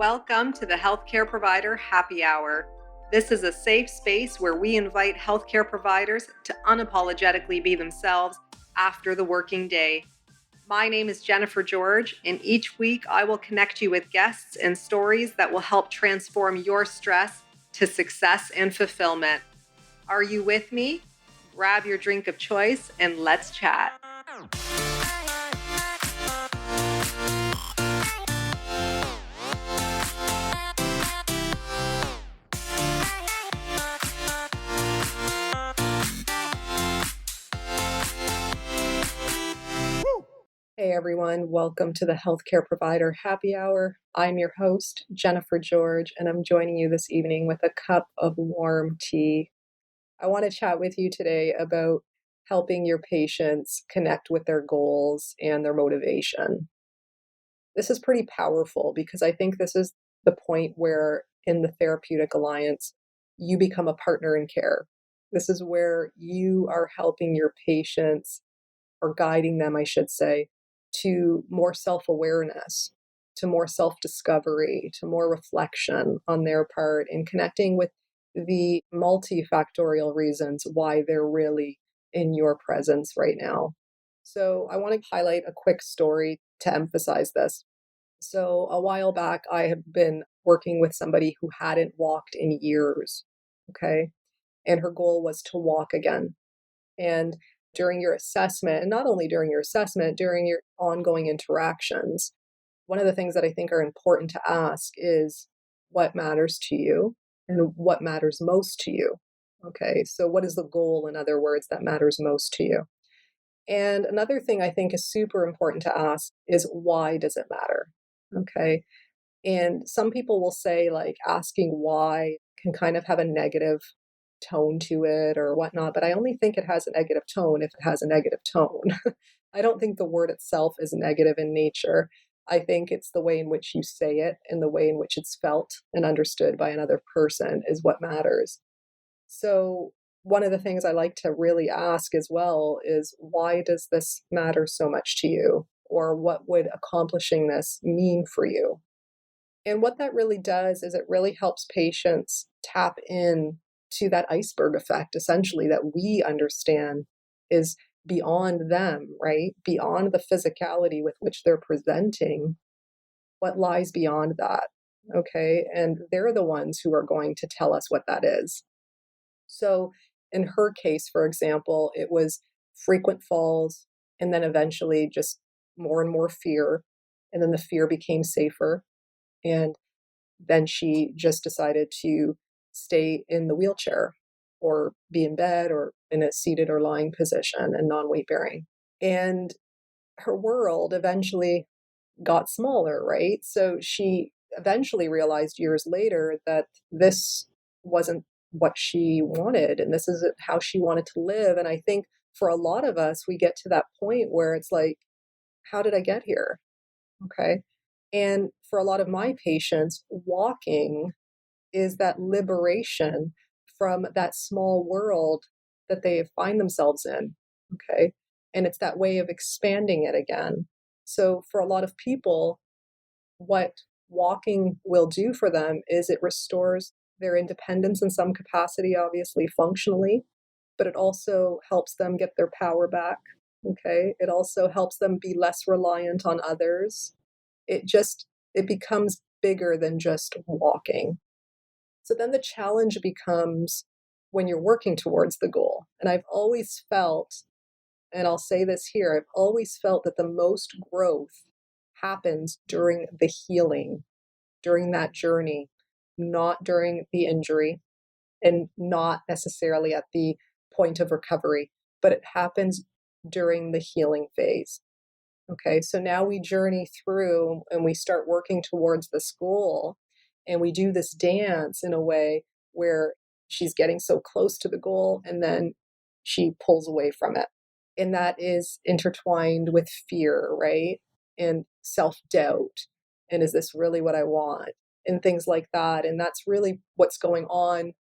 Welcome to the Healthcare Provider Happy Hour. This is a safe space where we invite healthcare providers to unapologetically be themselves after the working day. My name is Jennifer George, and each week I will connect you with guests and stories that will help transform your stress to success and fulfillment. Are you with me? Grab your drink of choice and let's chat. Hey everyone, welcome to the Healthcare Provider Happy Hour. I'm your host, Jennifer George, and I'm joining you this evening with a cup of warm tea. I want to chat with you today about helping your patients connect with their goals and their motivation. This is pretty powerful because I think this is the point where in the therapeutic alliance, you become a partner in care. This is where you are helping your patients, or guiding them, I should say, to more self-awareness, to more self-discovery, to more reflection on their part, and connecting with the multifactorial reasons why they're really in your presence right now. So I want to highlight a quick story to emphasize this. So a while back, I had been working with somebody who hadn't walked in years, okay? And her goal was to walk again. And during your assessment, and not only during your assessment, during your ongoing interactions, one of the things that I think are important to ask is what matters to you and what matters most to you. Okay, so what is the goal, in other words, that matters most to you? And another thing I think is super important to ask is why does it matter? Okay, and some people will say, like, asking why can kind of have a negative tone to it or whatnot, but I only think it has a negative tone if it has a negative tone. I don't think the word itself is negative in nature. I think it's the way in which you say it and the way in which it's felt and understood by another person is what matters. So, one of the things I like to really ask as well is why does this matter so much to you? Or what would accomplishing this mean for you? And what that really does is it really helps patients tap in to that iceberg effect, essentially, that we understand is beyond them, right? Beyond the physicality with which they're presenting, what lies beyond that, okay? And they're the ones who are going to tell us what that is. So in her case, for example, it was frequent falls and then eventually just more and more fear. And then the fear became safer. And then she just decided to stay in the wheelchair or be in bed or in a seated or lying position and non-weight bearing. And her world eventually got smaller, right? So she eventually realized years later that this wasn't what she wanted and this isn't how she wanted to live. And I think for a lot of us, we get to that point where it's like, how did I get here? Okay. And for a lot of my patients, walking is that liberation from that small world that they find themselves in. Okay. And it's that way of expanding it again. So for a lot of people, what walking will do for them is it restores their independence in some capacity, obviously functionally, but it also helps them get their power back. Okay. It also helps them be less reliant on others. It becomes bigger than just walking. So then the challenge becomes when you're working towards the goal. And I've always felt, and I'll say this here, I've always felt that the most growth happens during the healing, during that journey, not during the injury and not necessarily at the point of recovery, but it happens during the healing phase. Okay, so now we journey through and we start working towards this goal, and we do this dance in a way where she's getting so close to the goal and then she pulls away from it. And that is intertwined with fear, right? And self doubt. And is this really what I want? And things like that. And that's really what's going on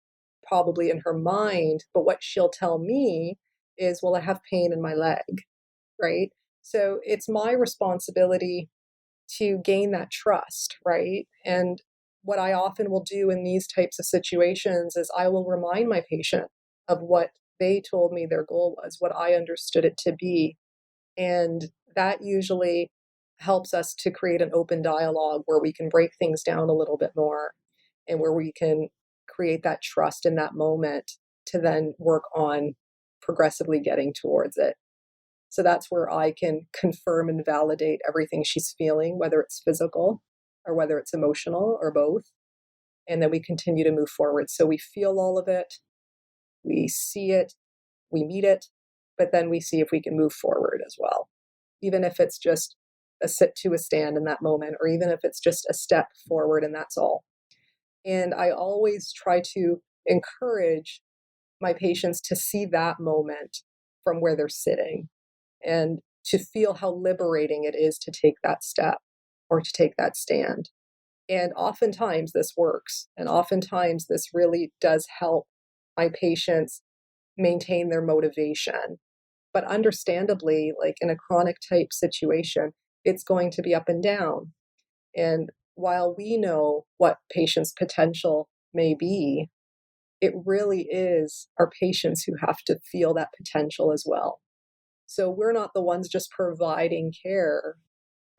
probably in her mind. But what she'll tell me is, well, I have pain in my leg, right? So it's my responsibility to gain that trust, right? And what I often will do in these types of situations is I will remind my patient of what they told me their goal was, what I understood it to be. And that usually helps us to create an open dialogue where we can break things down a little bit more and where we can create that trust in that moment to then work on progressively getting towards it. So that's where I can confirm and validate everything she's feeling, whether it's physical or whether it's emotional or both. And then we continue to move forward. So we feel all of it, we see it, we meet it, but then we see if we can move forward as well. Even if it's just a sit to a stand in that moment, or even if it's just a step forward and that's all. And I always try to encourage my patients to see that moment from where they're sitting and to feel how liberating it is to take that step or to take that stand. And oftentimes this works. And oftentimes this really does help my patients maintain their motivation. But understandably, like in a chronic type situation, it's going to be up and down. And while we know what patients' potential may be, it really is our patients who have to feel that potential as well. So we're not the ones just providing care.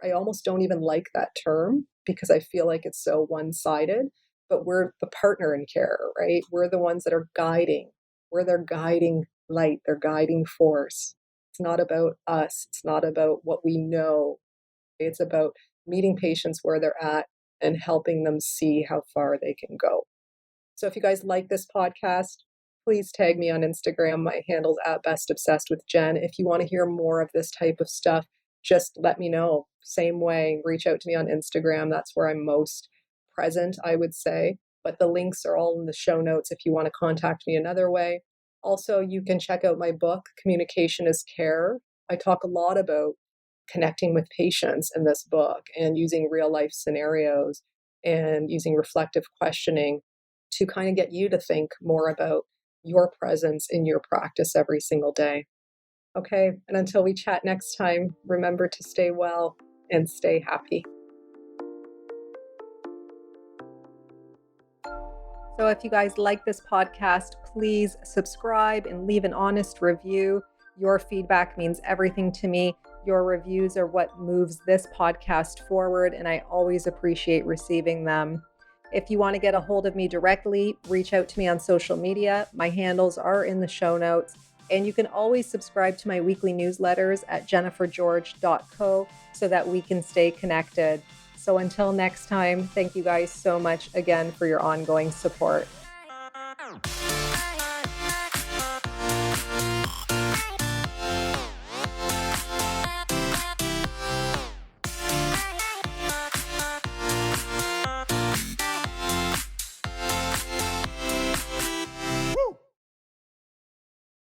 I almost don't even like that term because I feel like it's so one-sided, but we're the partner in care, right? We're the ones that are guiding. We're their guiding light, their guiding force. It's not about us. It's not about what we know. It's about meeting patients where they're at and helping them see how far they can go. So if you guys like this podcast, please tag me on Instagram. My handle's at bestobsessedwithjen. If you want to hear more of this type of stuff, just let me know. Same way, reach out to me on Instagram. That's where I'm most present, I would say. But the links are all in the show notes if you want to contact me another way. Also, you can check out my book, Communication is Care. I talk a lot about connecting with patients in this book and using real life scenarios and using reflective questioning to kind of get you to think more about your presence in your practice every single day. Okay, and until we chat next time, remember to stay well and stay happy. So if you guys like this podcast, please subscribe and leave an honest review. Your feedback means everything to me. Your reviews are what moves this podcast forward, and I always appreciate receiving them. If you want to get a hold of me directly, reach out to me on social media. My handles are in the show notes. And you can always subscribe to my weekly newsletters at jennifergeorge.co so that we can stay connected. So until next time, thank you guys so much again for your ongoing support.